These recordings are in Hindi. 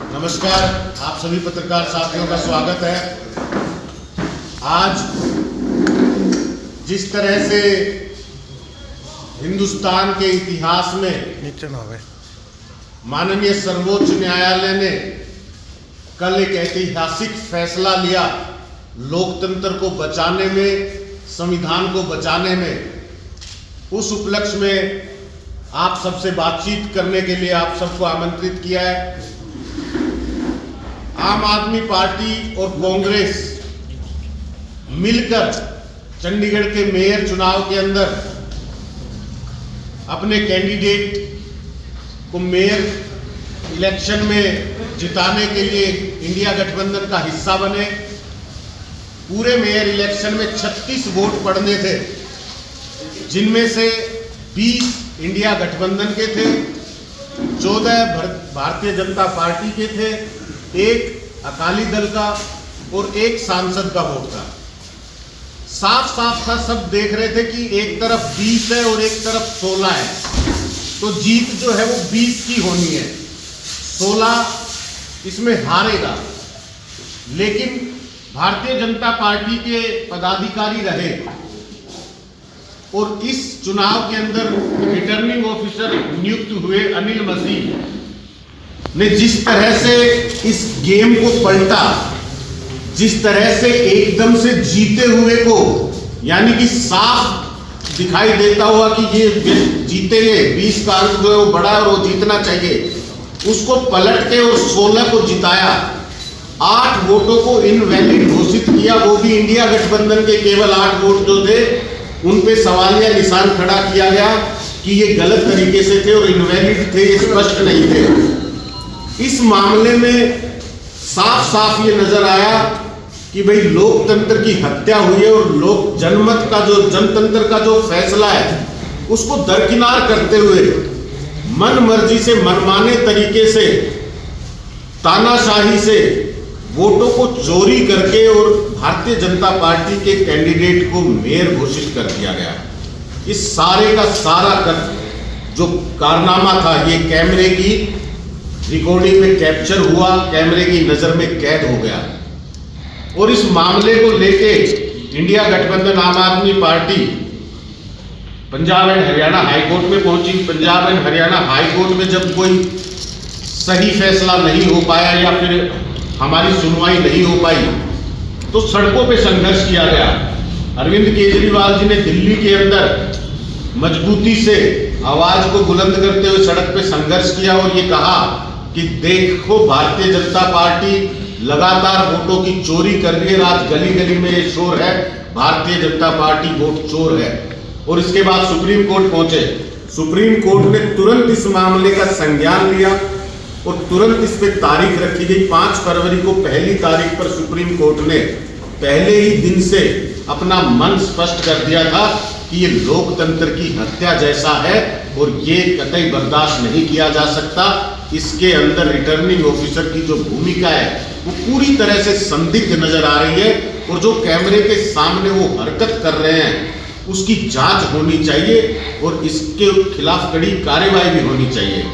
नमस्कार, आप सभी पत्रकार साथियों का स्वागत है। आज जिस तरह से हिंदुस्तान के इतिहास में माननीय सर्वोच्च न्यायालय ने कल एक ऐतिहासिक फैसला लिया, लोकतंत्र को बचाने में, संविधान को बचाने में, उस उपलक्ष्य में आप सबसे बातचीत करने के लिए आप सबको आमंत्रित किया है। आम आदमी पार्टी और कांग्रेस मिलकर चंडीगढ़ के मेयर चुनाव के अंदर अपने कैंडिडेट को मेयर इलेक्शन में जिताने के लिए इंडिया गठबंधन का हिस्सा बने। पूरे मेयर इलेक्शन में 36 वोट पड़ने थे, जिनमें से 20 इंडिया गठबंधन के थे, 14 भारतीय जनता पार्टी के थे, 1 अकाली दल का और 1 सांसद का वोट था। साफ साफ था, सब देख रहे थे कि एक तरफ 20 है और एक तरफ 16 है, तो जीत जो है वो 20 की होनी है, 16 इसमें हारेगा। लेकिन भारतीय जनता पार्टी के पदाधिकारी रहे और इस चुनाव के अंदर रिटर्निंग ऑफिसर नियुक्त हुए अनिल मसीह ने जिस तरह से इस गेम को पलटा, जिस तरह से एकदम से जीते हुए को, यानी कि साफ दिखाई देता हुआ कि ये जीतेंगे, 20 का अंक जो है वो बड़ा और वो जीतना चाहिए, उसको पलट के और 16 को जिताया। 8 वोटों को इनवैलिड घोषित किया, वो भी इंडिया गठबंधन के केवल 8 वोट जो थे उन पे सवालिया निशान खड़ा किया गया कि ये गलत तरीके से थे और इनवैलिड थे, ये स्पष्ट नहीं थे। इस मामले में साफ साफ ये नजर आया कि भाई लोकतंत्र की हत्या हुई है और लोक जनमत का जो जनतंत्र का जो फैसला है उसको दरकिनार करते हुए मन मर्जी से, मनमाने तरीके से, तानाशाही से वोटों को चोरी करके और भारतीय जनता पार्टी के कैंडिडेट को मेयर घोषित कर दिया गया। इस सारे का सारा जो कारनामा था ये कैमरे की रिकॉर्डिंग में कैप्चर हुआ, कैमरे की नजर में कैद हो गया। और इस मामले को लेके इंडिया गठबंधन आम आदमी party Punjab and Haryana high court में पहुंची। पंजाब एंड हरियाणा हाईकोर्ट में जब कोई सही फैसला नहीं हो पाया या फिर हमारी सुनवाई नहीं हो पाई तो सड़कों पे संघर्ष किया गया। अरविंद केजरीवाल जी ने दिल्ली के अंदर मजबूती से आवाज को बुलंद करते हुए सड़क पे संघर्ष किया और ये कहा कि देखो भारतीय जनता पार्टी लगातार वोटों की चोरी कर रही है, आज गली गली में ये शोर है, भारतीय जनता पार्टी वोट चोर है। और इसके बाद सुप्रीम कोर्ट पहुंचे। सुप्रीम कोर्ट ने तुरंत इस मामले का संज्ञान लिया और तुरंत इस पे तारीख रखी गई। 5 फरवरी को पहली तारीख पर सुप्रीम कोर्ट ने पहले ही दिन से अपना मन स्पष्ट कर दिया था कि ये लोकतंत्र की हत्या जैसा है और ये कतई बर्दाश्त नहीं किया जा सकता। इसके अंदर रिटर्निंग ऑफिसर की जो भूमिका है वो पूरी तरह से संदिग्ध नजर आ रही है और जो कैमरे के सामने वो हरकत कर रहे हैं उसकी जांच होनी चाहिए और इसके खिलाफ कड़ी कार्रवाई भी होनी चाहिए।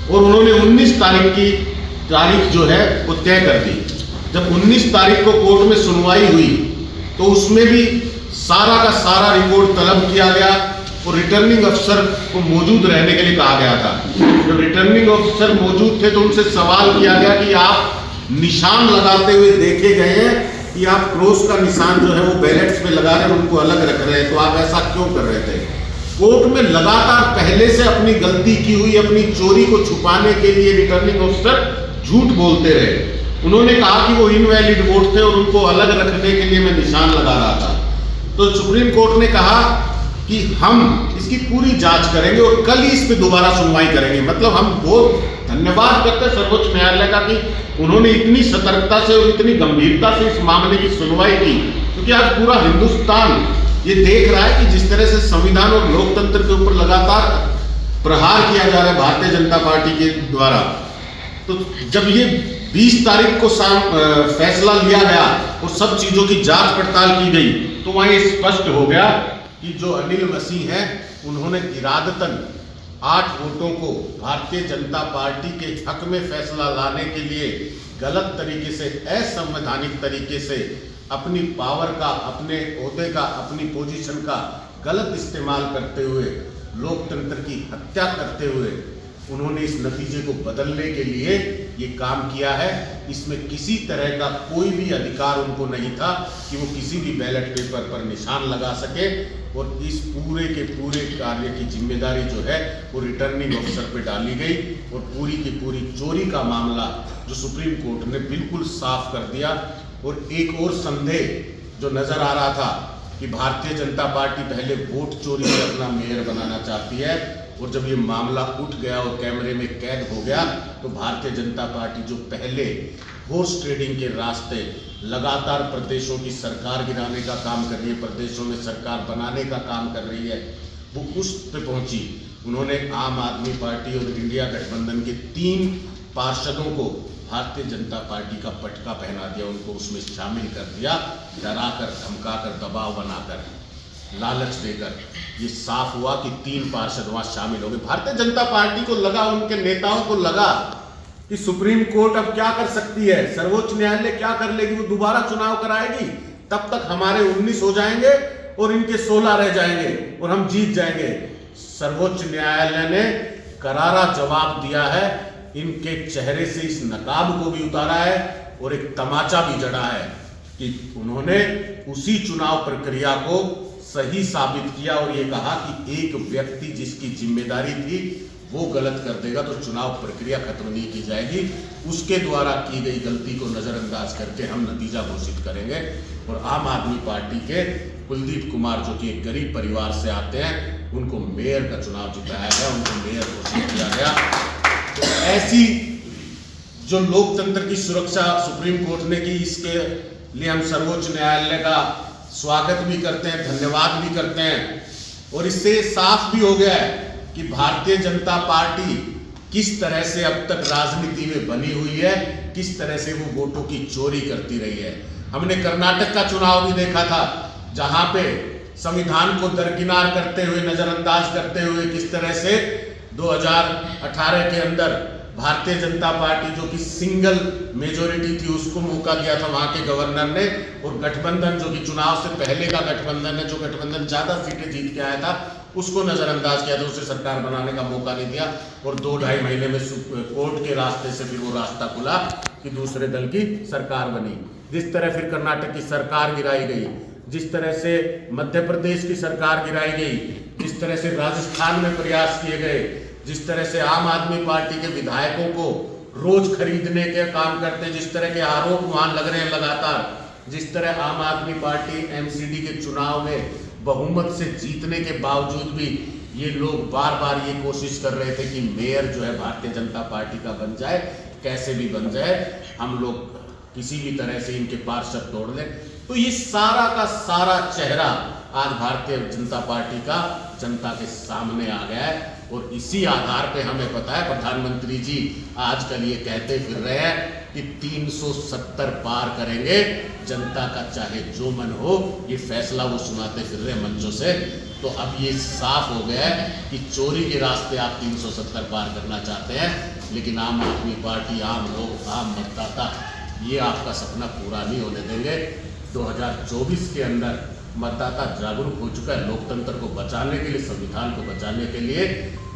और उन्होंने 19 तारीख जो है वो तय कर दी। जब 19 तारीख को कोर्ट में सुनवाई हुई तो उसमें भी सारा का सारा रिपोर्ट तलब किया गया और रिटर्निंग अफसर को मौजूद रहने के लिए कहा गया था। जब रिटर्निंग अफसर मौजूद थे तो उनसे सवाल किया गया कि आप निशान लगाते हुए देखे गए हैं कि आप क्रॉस का निशान जो है वो बैलेट्स में लगा रहे हैं, उनको अलग रख रहे हैं, तो आप ऐसा क्यों कर रहे थे? कोर्ट में लगातार पहले से अपनी गलती की हुई, अपनी चोरी को छुपाने के लिए रिटर्निंग ऑफिसर झूठ बोलते रहे। उन्होंने कहा कि वो इनवैलिड वोट थे और उनको अलग रखने के लिए मैं निशान लगा रहा था। तो सुप्रीम कोर्ट ने कहा कि हम इसकी पूरी जांच करेंगे और कल ही इस पे दोबारा सुनवाई करेंगे। मतलब हम बहुत धन्यवाद करते हैं सर्वोच्च न्यायालय का कि उन्होंने इतनी सतर्कता से और इतनी गंभीरता से इस मामले की सुनवाई की, क्योंकि आज पूरा हिंदुस्तान ये देख रहा है कि जिस तरह से संविधान और लोकतंत्र के ऊपर लगातार प्रहार किया जा रहा है भारतीय जनता पार्टी के द्वारा। तो जब ये 20 तारीख को फैसला लिया गया और सब चीजों की जांच पड़ताल की गई तो वहां ये स्पष्ट हो गया कि जो अनिल मसीह हैं उन्होंने इरादतन 8 वोटों को भारतीय जनता पार्टी के हक में फैसला लाने के लिए गलत तरीके से, असंवैधानिक तरीके से अपनी पावर का, अपने ओहदे का, अपनी पोजीशन का गलत इस्तेमाल करते हुए, लोकतंत्र की हत्या करते हुए उन्होंने इस नतीजे को बदलने के लिए ये काम किया है। इसमें किसी तरह का कोई भी अधिकार उनको नहीं था कि वो किसी भी बैलेट पेपर पर निशान लगा सके, और इस पूरे के पूरे कार्य की जिम्मेदारी जो है वो रिटर्निंग ऑफिसर पे डाली गई, और पूरी की पूरी चोरी का मामला जो सुप्रीम कोर्ट ने बिल्कुल साफ कर दिया। और एक और संदेह जो नजर आ रहा था कि भारतीय जनता पार्टी पहले वोट चोरी से अपना मेयर बनाना चाहती है, और जब ये मामला उठ गया और कैमरे में कैद हो गया तो भारतीय जनता पार्टी जो पहले हॉर्स ट्रेडिंग के रास्ते लगातार प्रदेशों की सरकार गिराने का काम कर रही है, प्रदेशों में सरकार बनाने का काम कर रही है, वो उस पे पहुंची। उन्होंने आम आदमी पार्टी और इंडिया गठबंधन के 3 पार्षदों को भारतीय जनता पार्टी का पटका पहना दिया, उनको उसमें शामिल कर दिया, डराकर, धमकाकर, दबाव बनाकर, लालच देकर। ये साफ हुआ कि 3 पार्षद वहां शामिल हो गए। भारतीय जनता पार्टी को लगा, उनके नेताओं को लगा कि सुप्रीम कोर्ट अब क्या कर सकती है, सर्वोच्च न्यायालय क्या कर लेगी, वो दोबारा चुनाव कराएगी, तब तक हमारे 19 हो जाएंगे और इनके 16 रह जाएंगे और हम जीत जाएंगे। सर्वोच्च न्यायालय ने करारा जवाब दिया है, इनके चेहरे से इस नकाब को भी उतारा है और एक तमाचा भी जड़ा है कि उन्होंने उसी चुनाव प्रक्रिया को सही साबित किया और ये कहा कि एक व्यक्ति जिसकी जिम्मेदारी थी वो गलत कर देगा तो चुनाव प्रक्रिया खत्म नहीं की जाएगी, उसके द्वारा की गई गलती को नजरअंदाज करके हम नतीजा घोषित करेंगे। और आम आदमी पार्टी के कुलदीप कुमार जो कि एक गरीब परिवार से आते हैं, उनको मेयर का चुनाव जिताया गया, उनको मेयर घोषित किया गया। तो ऐसी जो लोकतंत्र की सुरक्षा सुप्रीम कोर्ट ने की, इसके लिए हम सर्वोच्च न्यायालय का स्वागत भी करते हैं, धन्यवाद भी करते हैं। और इससे साफ भी हो गया है कि भारतीय जनता पार्टी किस तरह से अब तक राजनीति में बनी हुई है, किस तरह से वो वोटों की चोरी करती रही है। हमने कर्नाटक का चुनाव भी देखा था, जहां पे संविधान को दरकिनार करते हुए, नजरअंदाज करते हुए किस तरह से 2018 के अंदर भारतीय जनता पार्टी जो कि सिंगल मेजोरिटी थी उसको मौका दिया था वहां के गवर्नर ने, और गठबंधन जो कि चुनाव से पहले का गठबंधन है, जो गठबंधन ज्यादा सीटें जीत के आया था, उसको नजरअंदाज किया था, उसे सरकार बनाने का मौका नहीं दिया। और 2-2.5 महीने में कोर्ट के रास्ते से फिर वो रास्ता खुला कि दूसरे दल की सरकार बनी। जिस तरह फिर कर्नाटक की सरकार गिराई गई, जिस तरह से मध्य प्रदेश की सरकार गिराई गई, जिस तरह से राजस्थान में प्रयास किए गए, जिस तरह से आम आदमी पार्टी के विधायकों को रोज खरीदने के काम करते हैं, जिस तरह के आरोप वहां लग रहे हैं लगातार, जिस तरह आम आदमी पार्टी एमसीडी के चुनाव में बहुमत से जीतने के बावजूद भी ये लोग बार बार ये कोशिश कर रहे थे कि मेयर जो है भारतीय जनता पार्टी का बन जाए, कैसे भी बन जाए, हम लोग किसी भी तरह से इनके पार्षद तोड़ लें। तो ये सारा का सारा चेहरा आज भारतीय जनता पार्टी का जनता के सामने आ गया है। और इसी आधार पे हमें पता है, प्रधानमंत्री जी आजकल ये कहते फिर रहे हैं कि 370 पार करेंगे, जनता का चाहे जो मन हो, ये फैसला वो सुनाते फिर रहे मंचों से। तो अब ये साफ हो गया है कि चोरी के रास्ते आप 370 पार करना चाहते हैं, लेकिन आम आदमी पार्टी, आम लोग, आम मतदाता ये आपका सपना पूरा नहीं होने देंगे। 2024 के अंदर मतदाता जागरूक हो चुका है, लोकतंत्र को बचाने के लिए, संविधान को बचाने के लिए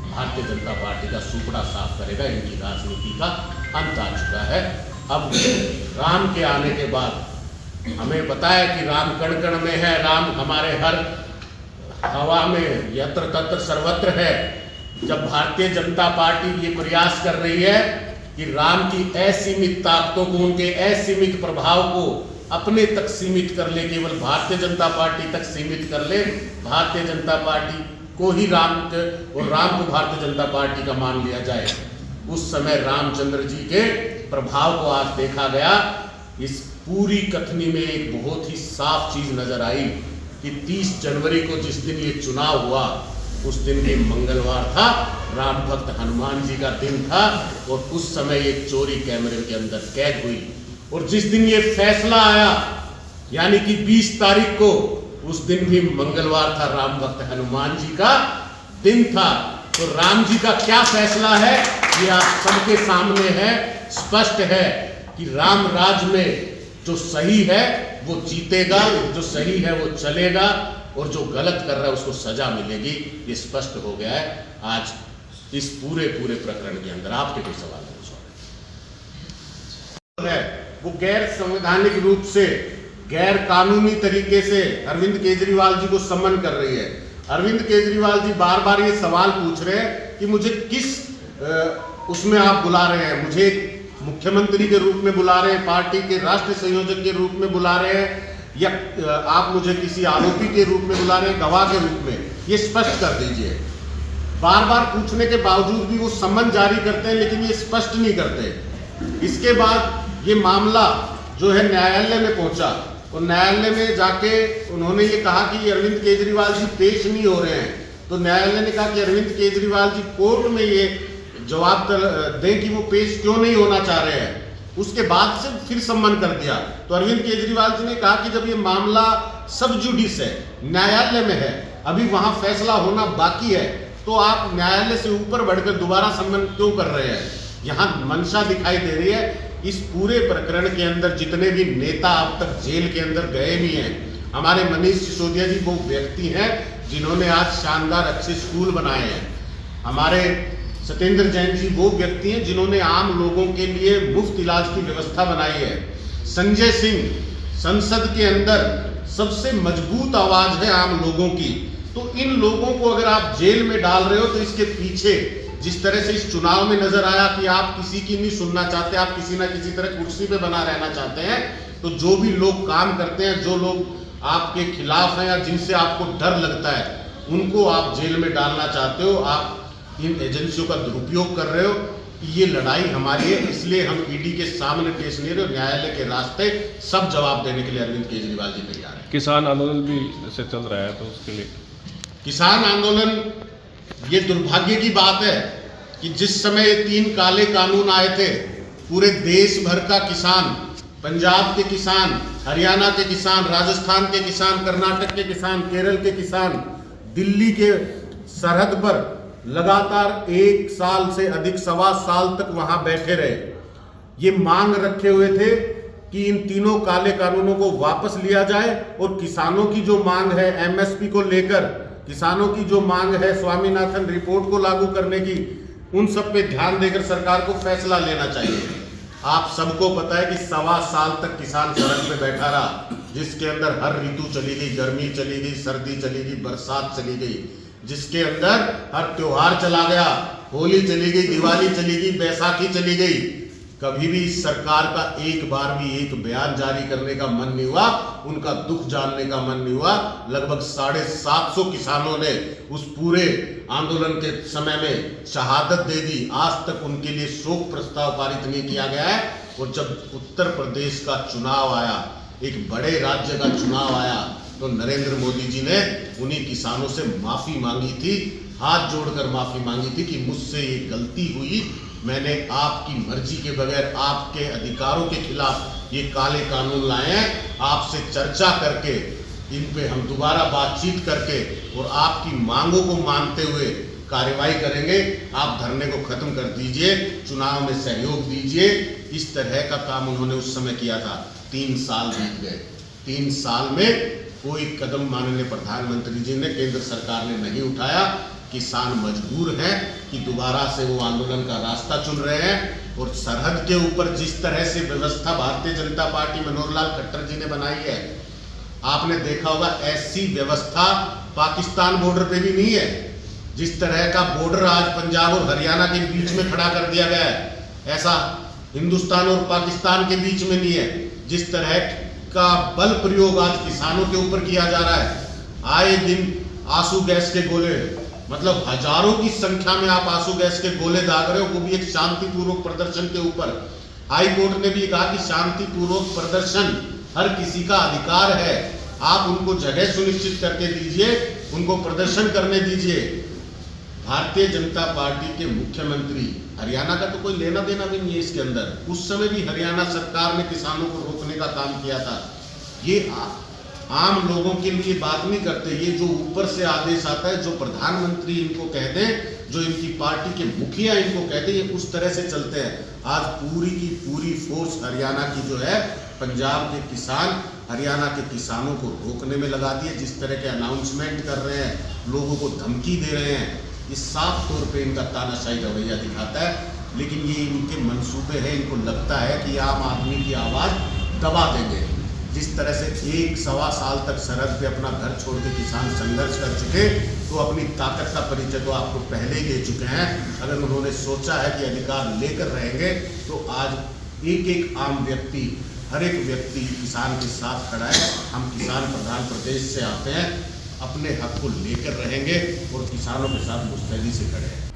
भारतीय जनता पार्टी का सुपड़ा साफ करेगा, इनकी राजनीति का अंत आ चुका है। अब राम के आने के बाद हमें पता है कि राम कण कण में है, राम हमारे हर हवा में, यत्र तत्र सर्वत्र है। जब भारतीय जनता पार्टी ये प्रयास कर रही है कि राम की असीमित ताकतों को, उनके असीमित प्रभाव को अपने तक सीमित कर ले, केवल भारतीय जनता पार्टी तक सीमित कर ले, भारतीय जनता पार्टी को ही राम और राम को भारतीय जनता पार्टी का मान लिया जाए, उस समय रामचंद्र जी के प्रभाव को आज देखा गया। इस पूरी कथनी में एक बहुत ही साफ चीज नजर आई कि 30 जनवरी को जिस दिन ये चुनाव हुआ, उस दिन भी मंगलवार था, राम भक्त हनुमान जी का दिन था, और उस समय ये चोरी कैमरे के अंदर कैद हुई। और जिस दिन ये फैसला आया, यानी कि 20 तारीख को, उस दिन भी मंगलवार था, राम भक्त हनुमान जी का दिन था। तो राम जी का क्या फैसला है ये आप सबके सामने है। स्पष्ट है कि राम राज में जो सही है वो जीतेगा, जो सही है वो चलेगा, और जो गलत कर रहा है उसको सजा मिलेगी। ये स्पष्ट हो गया है आज इस पूरे प्रकरण के अंदर। आपके कोई सवाल है? वो गैर संवैधानिक रूप से, गैर कानूनी तरीके से अरविंद केजरीवाल जी को सम्मन कर रही है। अरविंद केजरीवाल जी बार बार ये सवाल पूछ रहे हैं कि मुझे किस उसमें आप बुला रहे हैं, मुझे मुख्यमंत्री के रूप में बुला रहे हैं, पार्टी के राष्ट्रीय संयोजक के रूप में बुला रहे हैं, या आप मुझे किसी आरोपी के रूप में बुला रहे हैं, गवाह के रूप में, ये स्पष्ट कर दीजिए। बार बार पूछने के बावजूद भी वो सम्मन जारी करते हैं, लेकिन ये स्पष्ट नहीं करते। इसके बाद ये मामला जो है न्यायालय में पहुंचा, और न्यायालय में जाके उन्होंने ये कहा कि अरविंद केजरीवाल जी पेश नहीं हो रहे हैं। तो न्यायालय ने कहा कि अरविंद केजरीवाल जी कोर्ट में ये जवाब दें कि वो पेश क्यों नहीं होना चाह रहे हैं। उसके बाद से फिर सम्मन कर दिया। तो अरविंद केजरीवाल जी ने कहा कि जब ये मामला सब जुडिस है, न्यायालय में है, अभी वहां फैसला होना बाकी है, तो आप न्यायालय से ऊपर बढ़कर दोबारा सम्मन क्यों कर रहे हैं। यहाँ मंशा दिखाई दे रही है। इस पूरे प्रकरण के अंदर जितने भी नेता अब तक जेल के अंदर गए भी हैं, हमारे मनीष सिसोदिया जी वो व्यक्ति हैं जिन्होंने आज शानदार अच्छे स्कूल बनाए हैं। हमारे सत्येंद्र जैन जी वो व्यक्ति हैं जिन्होंने आम लोगों के लिए मुफ्त इलाज की व्यवस्था बनाई है। संजय सिंह संसद के अंदर सबसे मजबूत आवाज है आम लोगों की। तो इन लोगों को अगर आप जेल में डाल रहे हो तो इसके पीछे जिस तरह से इस चुनाव में नजर आया कि आप किसी की नहीं सुनना चाहते, आप किसी ना किसी तरह कुर्सी पे बना रहना चाहते हैं, तो जो भी लोग काम करते हैं, जो लोग आपके खिलाफ हैं या जिनसे आपको डर लगता है, उनको आप जेल में डालना चाहते हो। आप इन एजेंसियों का दुरुपयोग कर रहे हो। ये लड़ाई हमारी है, इसलिए हम ईडी के सामने पेश नहीं रहे। न्यायालय के रास्ते सब जवाब देने के लिए अरविंद केजरीवाल जी तैयार है। किसान आंदोलन भी जैसे चल रहा है, तो उसके लिए किसान आंदोलन, ये दुर्भाग्य की बात है कि जिस समय ये 3 काले कानून आए थे, पूरे देश भर का किसान, पंजाब के किसान, हरियाणा के किसान, राजस्थान के किसान, कर्नाटक के किसान, केरल के किसान, दिल्ली के सरहद पर लगातार 1 साल से अधिक, 1.25 साल तक वहां बैठे रहे। ये मांग रखे हुए थे कि इन तीनों काले कानूनों को वापस लिया जाए, और किसानों की जो मांग है एमएसपी को लेकर, किसानों की जो मांग है स्वामीनाथन रिपोर्ट को लागू करने की, उन सब पे ध्यान देकर सरकार को फैसला लेना चाहिए। आप सबको पता है कि 1.25 साल तक किसान सड़क पे बैठा रहा, जिसके अंदर हर ऋतु चली गई, गर्मी चली गई, सर्दी चली गई, बरसात चली गई, जिसके अंदर हर त्योहार चला गया, होली चली गई, दिवाली चली गई, बैसाखी चली गई। कभी भी इस सरकार का एक बार भी एक बयान जारी करने का मन नहीं हुआ, उनका दुख जानने का मन नहीं हुआ। लगभग 750 किसानों ने उस पूरे आंदोलन के समय में शहादत दे दी। आज तक उनके लिए शोक प्रस्ताव पारित नहीं किया गया है। और जब उत्तर प्रदेश का चुनाव आया, एक बड़े राज्य का चुनाव आया, तो नरेंद्र मोदी जी ने उन्हीं किसानों से माफी मांगी थी, हाथ जोड़कर माफी मांगी थी कि मुझसे ये गलती हुई, मैंने आपकी मर्जी के बगैर, आपके अधिकारों के खिलाफ ये काले कानून लाए हैं। आपसे चर्चा करके इन पे हम दोबारा बातचीत करके और आपकी मांगों को मानते हुए कार्रवाई करेंगे। आप धरने को खत्म कर दीजिए, चुनाव में सहयोग दीजिए। इस तरह का काम उन्होंने उस समय किया था। 3 साल बीत गए, 3 साल में कोई कदम माननीय प्रधानमंत्री जी ने, केंद्र सरकार ने नहीं उठाया। किसान मजबूर हैं कि दोबारा से वो आंदोलन का रास्ता चुन रहे हैं। और सरहद के ऊपर जिस तरह से व्यवस्था भारतीय जनता पार्टी मनोहर लाल खट्टर जी ने बनाई है, आपने देखा होगा, ऐसी व्यवस्था पाकिस्तान बॉर्डर पे भी नहीं है। जिस तरह का बॉर्डर आज पंजाब और हरियाणा के बीच में खड़ा कर दिया गया है, ऐसा हिंदुस्तान और पाकिस्तान के बीच में नहीं है। जिस तरह का बल प्रयोग आज किसानों के ऊपर किया जा रहा है, आए दिन आंसू गैस के गोले, मतलब हजारों की संख्या में आप आंसू गैस के गोले दाग रहे हो, वो भी एक शांतिपूर्वक प्रदर्शन के ऊपर। हाई कोर्ट ने भी कहा कि शांतिपूर्वक प्रदर्शन हर किसी का अधिकार है, आप उनको जगह सुनिश्चित करके दीजिए, उनको प्रदर्शन करने दीजिए। भारतीय जनता पार्टी के मुख्यमंत्री, हरियाणा का तो कोई लेना देना भी नहीं है इसके अंदर, उस समय भी हरियाणा सरकार ने किसानों को रोकने का काम किया था। ये आम लोगों के लिए बात नहीं करते। ये जो ऊपर से आदेश आता है, जो प्रधानमंत्री इनको कह दें, जो इनकी पार्टी के मुखिया इनको कहते हैं, उस तरह से चलते हैं। आज पूरी की पूरी फोर्स हरियाणा की जो है, पंजाब के किसान हरियाणा के किसानों को रोकने में लगा दिए। जिस तरह के अनाउंसमेंट कर रहे हैं, लोगों को धमकी दे रहे हैं, ये साफ तौर पे इनका तानाशाही रवैया दिखाता है। लेकिन ये इनके मंसूबे हैं, इनको लगता है कि आम आदमी की आवाज़ दबा देंगे। जिस तरह से 1-1.25 साल तक सरहद पे अपना घर छोड़ के किसान संघर्ष कर चुके, तो अपनी ताकत का परिचय तो आपको पहले ही दे चुके हैं। अगर उन्होंने सोचा है कि अधिकार लेकर रहेंगे, तो आज एक एक आम व्यक्ति, हर एक व्यक्ति किसान के साथ खड़ा है। हम किसान प्रधान प्रदेश से आते हैं, अपने हक को लेकर रहेंगे और किसानों के साथ मुस्तैदी से खड़े हैं।